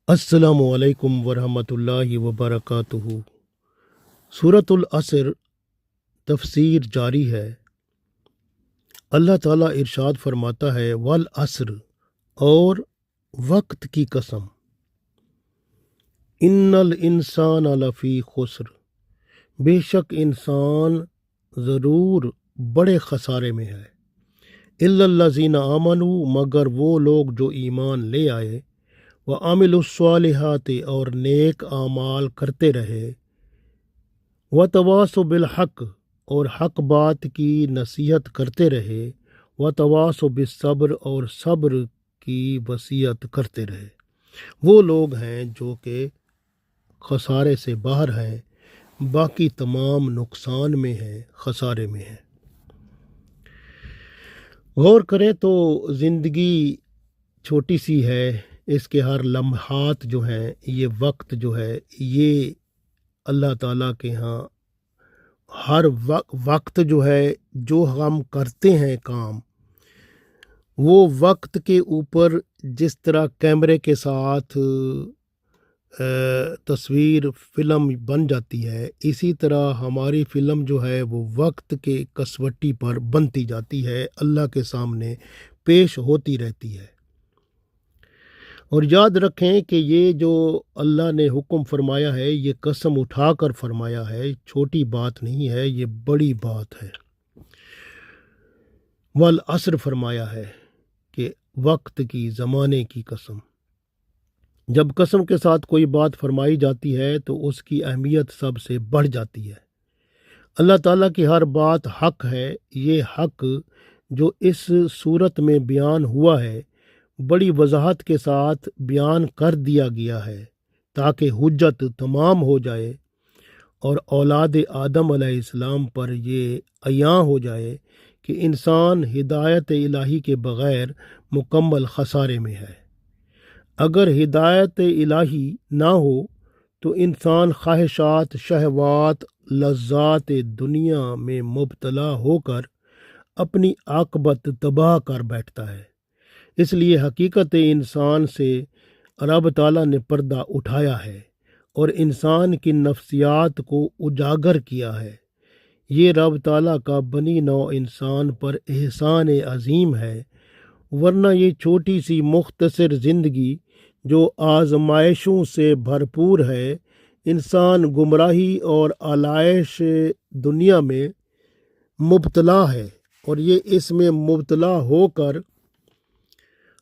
السلام علیکم ورحمۃ اللہ وبرکاتہ۔ سورۃ العصر تفسیر جاری ہے۔ اللہ تعالیٰ ارشاد فرماتا ہے والعصر، اور وقت کی قسم، ان الانسان لفی خسر، بے شک انسان ضرور بڑے خسارے میں ہے، الا الذین آمنوا، مگر وہ لوگ جو ایمان لے آئے، وعملوا الصالحات، اور نیک اعمال کرتے رہے، وتواصوا بالحق، اور حق بات کی نصیحت کرتے رہے، وتواصوا بالصبر، اور صبر کی وصیت کرتے رہے۔ وہ لوگ ہیں جو کہ خسارے سے باہر ہیں، باقی تمام نقصان میں ہیں، خسارے میں ہیں۔ غور کریں تو زندگی چھوٹی سی ہے، اس کے ہر لمحات جو ہیں، یہ وقت جو ہے، یہ اللہ تعالیٰ کے ہاں ہر وقت جو ہے، جو ہم کرتے ہیں کام، وہ وقت کے اوپر جس طرح کیمرے کے ساتھ تصویر فلم بن جاتی ہے، اسی طرح ہماری فلم جو ہے وہ وقت کے کسوٹی پر بنتی جاتی ہے، اللہ کے سامنے پیش ہوتی رہتی ہے۔ اور یاد رکھیں کہ یہ جو اللہ نے حکم فرمایا ہے، یہ قسم اٹھا کر فرمایا ہے، چھوٹی بات نہیں ہے، یہ بڑی بات ہے۔ والعصر فرمایا ہے کہ وقت کی، زمانے کی قسم۔ جب قسم کے ساتھ کوئی بات فرمائی جاتی ہے تو اس کی اہمیت سب سے بڑھ جاتی ہے۔ اللہ تعالیٰ کی ہر بات حق ہے۔ یہ حق جو اس صورت میں بیان ہوا ہے، بڑی وضاحت کے ساتھ بیان کر دیا گیا ہے تاکہ حجت تمام ہو جائے اور اولاد آدم علیہ السلام پر یہ عیاں ہو جائے کہ انسان ہدایت الہی کے بغیر مکمل خسارے میں ہے۔ اگر ہدایت الہی نہ ہو تو انسان خواہشات، شہوات، لذات دنیا میں مبتلا ہو کر اپنی عاقبت تباہ کر بیٹھتا ہے۔ اس لیے حقیقت انسان سے رب تعالیٰ نے پردہ اٹھایا ہے اور انسان کی نفسیات کو اجاگر کیا ہے۔ یہ رب تعالیٰ کا بنی نوع انسان پر احسان عظیم ہے، ورنہ یہ چھوٹی سی مختصر زندگی جو آزمائشوں سے بھرپور ہے، انسان گمراہی اور آلائش دنیا میں مبتلا ہے، اور یہ اس میں مبتلا ہو کر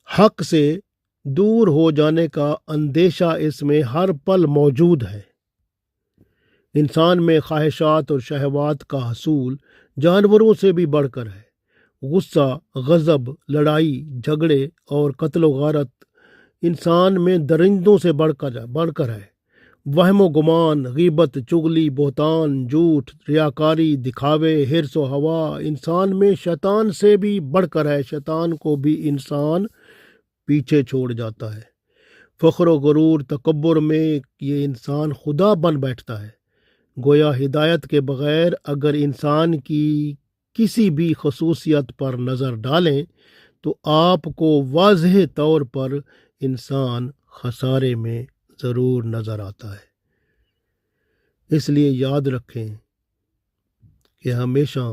حق سے دور ہو جانے کا اندیشہ اس میں ہر پل موجود ہے۔ انسان میں خواہشات اور شہوات کا حصول جانوروں سے بھی بڑھ کر ہے۔ غصہ، غضب، لڑائی جھگڑے اور قتل و غارت انسان میں درندوں سے بڑھ کر ہے۔ وہم و گمان، غیبت، چغلی، بہتان، جھوٹ، ریاکاری، دکھاوے، حرص و ہوا انسان میں شیطان سے بھی بڑھ کر ہے۔ شیطان کو بھی انسان پیچھے چھوڑ جاتا ہے۔ فخر و غرور، تکبر میں یہ انسان خدا بن بیٹھتا ہے۔ گویا ہدایت کے بغیر اگر انسان کی کسی بھی خصوصیت پر نظر ڈالیں تو آپ کو واضح طور پر انسان خسارے میں ضرور نظر آتا ہے۔ اس لیے یاد رکھیں کہ ہمیشہ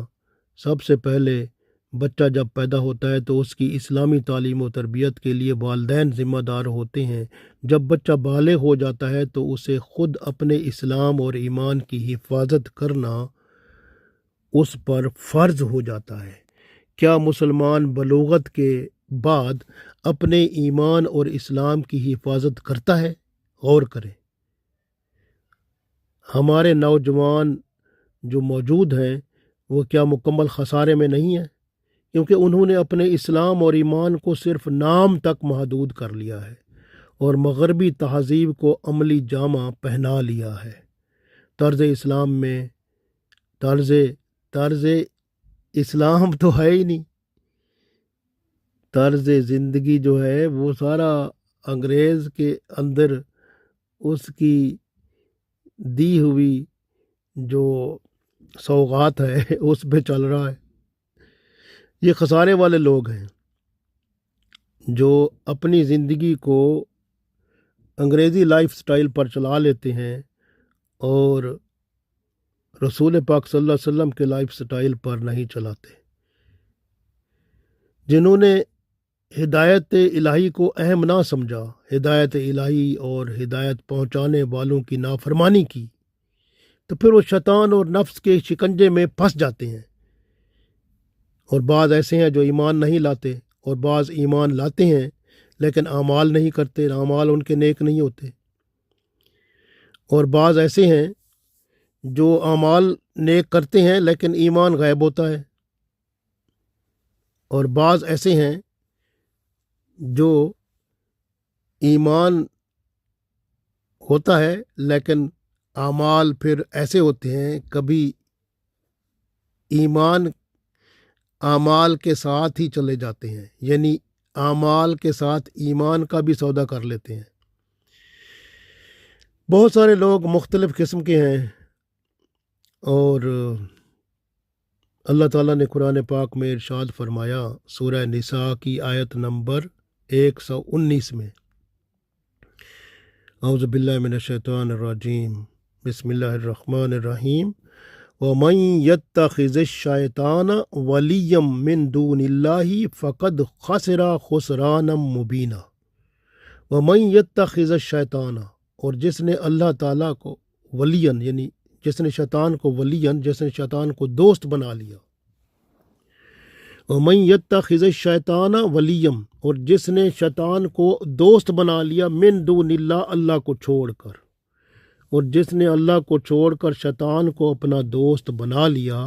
سب سے پہلے بچہ جب پیدا ہوتا ہے تو اس کی اسلامی تعلیم و تربیت کے لیے والدین ذمہ دار ہوتے ہیں۔ جب بچہ بالغ ہو جاتا ہے تو اسے خود اپنے اسلام اور ایمان کی حفاظت کرنا اس پر فرض ہو جاتا ہے۔ کیا مسلمان بلوغت کے بعد اپنے ایمان اور اسلام کی حفاظت کرتا ہے؟ غور کریں۔ ہمارے نوجوان جو موجود ہیں وہ کیا مکمل خسارے میں نہیں ہیں؟ کیونکہ انہوں نے اپنے اسلام اور ایمان کو صرف نام تک محدود کر لیا ہے اور مغربی تہذیب کو عملی جامہ پہنا لیا ہے۔ طرز اسلام میں طرز اسلام تو ہے ہی نہیں۔ طرز زندگی جو ہے وہ سارا انگریز کے اندر اس کی دی ہوئی جو سوغات ہے اس پہ چل رہا ہے۔ یہ خسارے والے لوگ ہیں جو اپنی زندگی کو انگریزی لائف سٹائل پر چلا لیتے ہیں اور رسول پاک صلی اللہ علیہ وسلم کے لائف سٹائل پر نہیں چلاتے۔ جنہوں نے ہدایت الہی کو اہم نہ سمجھا، ہدایت الہی اور ہدایت پہنچانے والوں کی نافرمانی کی، تو پھر وہ شیطان اور نفس کے شکنجے میں پھنس جاتے ہیں۔ اور بعض ایسے ہیں جو ایمان نہیں لاتے، اور بعض ایمان لاتے ہیں لیکن اعمال نہیں کرتے، اعمال ان کے نیک نہیں ہوتے۔ اور بعض ایسے ہیں جو اعمال نیک کرتے ہیں لیکن ایمان غائب ہوتا ہے۔ اور بعض ایسے ہیں جو ایمان ہوتا ہے لیکن اعمال پھر ایسے ہوتے ہیں، کبھی ایمان اعمال کے ساتھ ہی چلے جاتے ہیں، یعنی اعمال کے ساتھ ایمان کا بھی سودا کر لیتے ہیں۔ بہت سارے لوگ مختلف قسم کے ہیں، اور اللہ تعالیٰ نے قرآن پاک میں ارشاد فرمایا سورہ نساء کی آیت نمبر 119 میں، اعوذ باللہ من الشیطان الرجیم، بسم اللہ الرحمن الرحیم، وَمَن يَتَّخِذِ الشَّيْطَانَ وَلِيًّا مِّن دُونِ اللَّهِ فَقَدْ خَسِرَ خُسْرَانًا مُبِينًا۔ وَمَن يَتَّخِذِ الشَّيْطَانَ، اور جس نے اللہ تعالیٰ کو ولیًا، یعنی جس نے شیطان کو ولیًا، جس نے شیطان کو دوست بنا لیا، وَمَن يَتَّخِذِ الشَّيْطَانَ وَلِيًّا، اور جس نے شیطان کو دوست بنا لیا، من دون اللہ، اللہ کو چھوڑ کر، اور جس نے اللہ کو چھوڑ کر شیطان کو اپنا دوست بنا لیا،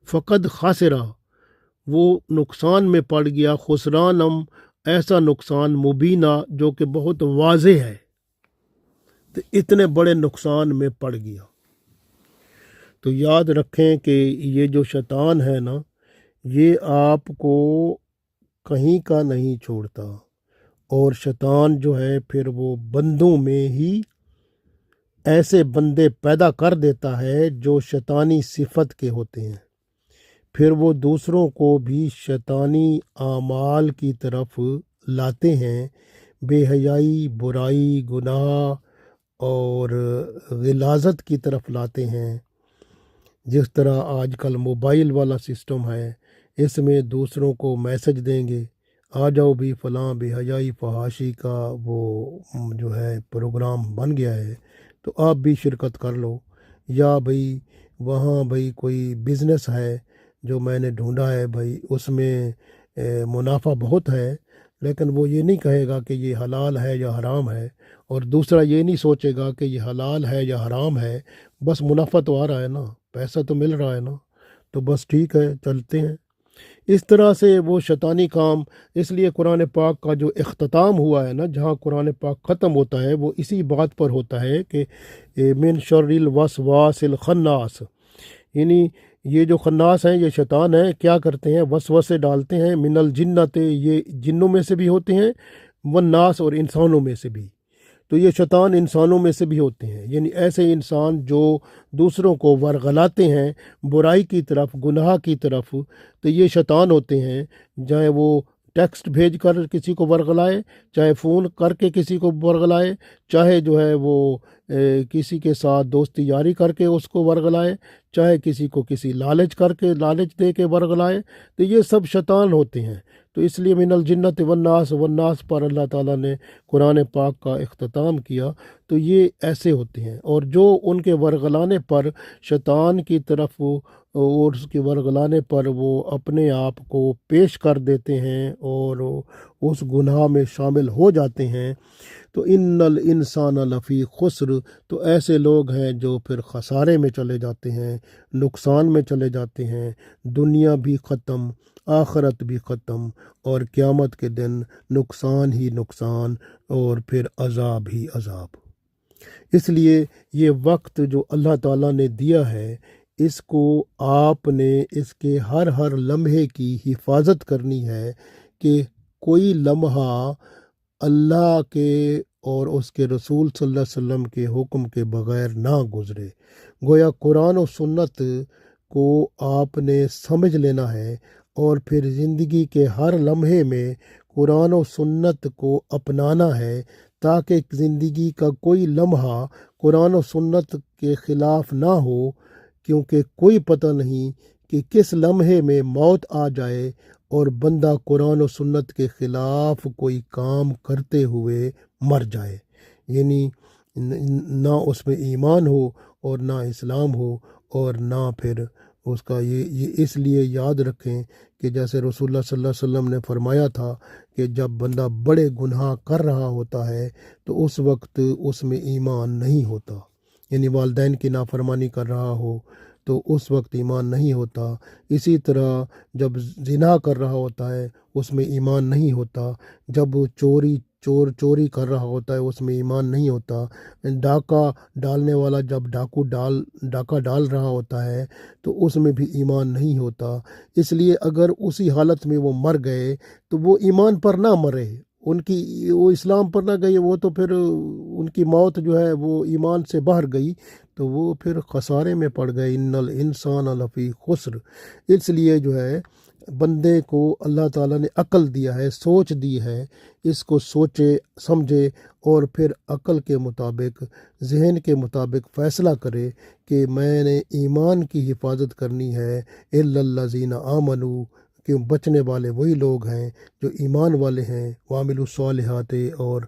فقد خاسرہ، وہ نقصان میں پڑ گیا، خسرانم، ایسا نقصان، مبینہ، جو کہ بہت واضح ہے، تو اتنے بڑے نقصان میں پڑ گیا۔ تو یاد رکھیں کہ یہ جو شیطان ہے نا، یہ آپ کو کہیں کا نہیں چھوڑتا، اور شیطان جو ہے پھر وہ بندوں میں ہی ایسے بندے پیدا کر دیتا ہے جو شیطانی صفت کے ہوتے ہیں، پھر وہ دوسروں کو بھی شیطانی اعمال کی طرف لاتے ہیں، بے حیائی، برائی، گناہ اور غلاظت کی طرف لاتے ہیں۔ جس طرح آج کل موبائل والا سسٹم ہے، اس میں دوسروں کو میسج دیں گے، آ جاؤ بھی فلاں بے حیائی فحاشی کا وہ جو ہے پروگرام بن گیا ہے، تو آپ بھی شرکت کر لو، یا بھئی وہاں بھئی کوئی بزنس ہے جو میں نے ڈھونڈا ہے، بھئی اس میں منافع بہت ہے، لیکن وہ یہ نہیں کہے گا کہ یہ حلال ہے یا حرام ہے، اور دوسرا یہ نہیں سوچے گا کہ یہ حلال ہے یا حرام ہے، بس منافع تو آ رہا ہے نا، پیسہ تو مل رہا ہے نا، تو بس ٹھیک ہے، چلتے ہیں۔ اس طرح سے وہ شیطانی کام، اس لیے قرآن پاک کا جو اختتام ہوا ہے نا، جہاں قرآن پاک ختم ہوتا ہے، وہ اسی بات پر ہوتا ہے کہ من شر الوسواس الخناس، یعنی یہ جو خناس ہیں، یہ شیطان ہیں، کیا کرتے ہیں؟ وسوسے ڈالتے ہیں، من الجنت، یہ جنوں میں سے بھی ہوتے ہیں، والناس، اور انسانوں میں سے بھی۔ تو یہ شیطان انسانوں میں سے بھی ہوتے ہیں، یعنی ایسے انسان جو دوسروں کو ورغلاتے ہیں برائی کی طرف، گناہ کی طرف، تو یہ شیطان ہوتے ہیں، چاہے وہ ٹیکسٹ بھیج کر کسی کو ورغلائے، چاہے فون کر کے کسی کو ورغلائے، چاہے جو ہے وہ کسی کے ساتھ دوستی یاری کر کے اس کو ورغلائے، چاہے کسی کو کسی لالچ کر کے، لالچ دے کے ورغلائے، تو یہ سب شیطان ہوتے ہیں۔ تو اس لیے من الجنت والناس پر اللہ تعالیٰ نے قرآن پاک کا اختتام کیا، تو یہ ایسے ہوتے ہیں، اور جو ان کے ورغلانے پر شیطان کی طرف اور اس کے ورغلانے پر وہ اپنے آپ کو پیش کر دیتے ہیں اور اس گناہ میں شامل ہو جاتے ہیں، تو ان الانسان لفی خسر، تو ایسے لوگ ہیں جو پھر خسارے میں چلے جاتے ہیں، نقصان میں چلے جاتے ہیں، دنیا بھی ختم، آخرت بھی ختم، اور قیامت کے دن نقصان ہی نقصان، اور پھر عذاب ہی عذاب۔ اس لیے یہ وقت جو اللہ تعالیٰ نے دیا ہے، اس کو آپ نے اس کے ہر لمحے کی حفاظت کرنی ہے، کہ کوئی لمحہ اللہ کے اور اس کے رسول صلی اللہ علیہ وسلم کے حکم کے بغیر نہ گزرے۔ گویا قرآن و سنت کو آپ نے سمجھ لینا ہے، اور پھر زندگی کے ہر لمحے میں قرآن و سنت کو اپنانا ہے، تاکہ زندگی کا کوئی لمحہ قرآن و سنت کے خلاف نہ ہو، کیونکہ کوئی پتہ نہیں کہ کس لمحے میں موت آ جائے اور بندہ قرآن و سنت کے خلاف کوئی کام کرتے ہوئے مر جائے، یعنی نہ اس میں ایمان ہو اور نہ اسلام ہو اور نہ پھر اس کا یہ اس لیے یاد رکھیں کہ جیسے رسول اللہ صلی اللہ علیہ وسلم نے فرمایا تھا کہ جب بندہ بڑے گناہ کر رہا ہوتا ہے تو اس وقت اس میں ایمان نہیں ہوتا، یعنی والدین کی نافرمانی کر رہا ہو تو اس وقت ایمان نہیں ہوتا۔ اسی طرح جب زنا کر رہا ہوتا ہے اس میں ایمان نہیں ہوتا، جب چوری کر رہا ہوتا ہے اس میں ایمان نہیں ہوتا، ڈاکہ ڈالنے والا جب ڈاکہ ڈال رہا ہوتا ہے تو اس میں بھی ایمان نہیں ہوتا۔ اس لیے اگر اسی حالت میں وہ مر گئے تو وہ ایمان پر نہ مرے، وہ اسلام پر نہ گئی، وہ تو پھر ان کی موت جو ہے وہ ایمان سے باہر گئی تو وہ پھر خسارے میں پڑ گئے۔ ان الانسان لفی خسر۔ اس لیے جو ہے بندے کو اللہ تعالیٰ نے عقل دیا ہے، سوچ دی ہے، اس کو سوچے سمجھے اور پھر عقل کے مطابق، ذہن کے مطابق فیصلہ کرے کہ میں نے ایمان کی حفاظت کرنی ہے۔ الا الذین آمنوا، کہ بچنے والے وہی لوگ ہیں جو ایمان والے ہیں، وعملوا الصالحات، اور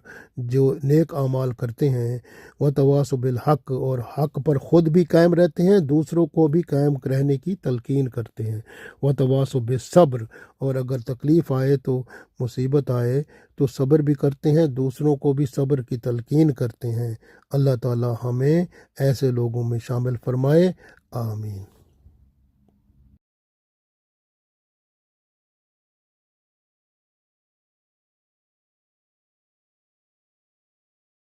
جو نیک اعمال کرتے ہیں، وتواصوا بالحق، اور حق پر خود بھی قائم رہتے ہیں، دوسروں کو بھی قائم رہنے کی تلقین کرتے ہیں، وتواصوا بالصبر، اور اگر تکلیف آئے تو مصیبت آئے تو صبر بھی کرتے ہیں، دوسروں کو بھی صبر کی تلقین کرتے ہیں۔ اللہ تعالی ہمیں ایسے لوگوں میں شامل فرمائے، آمین۔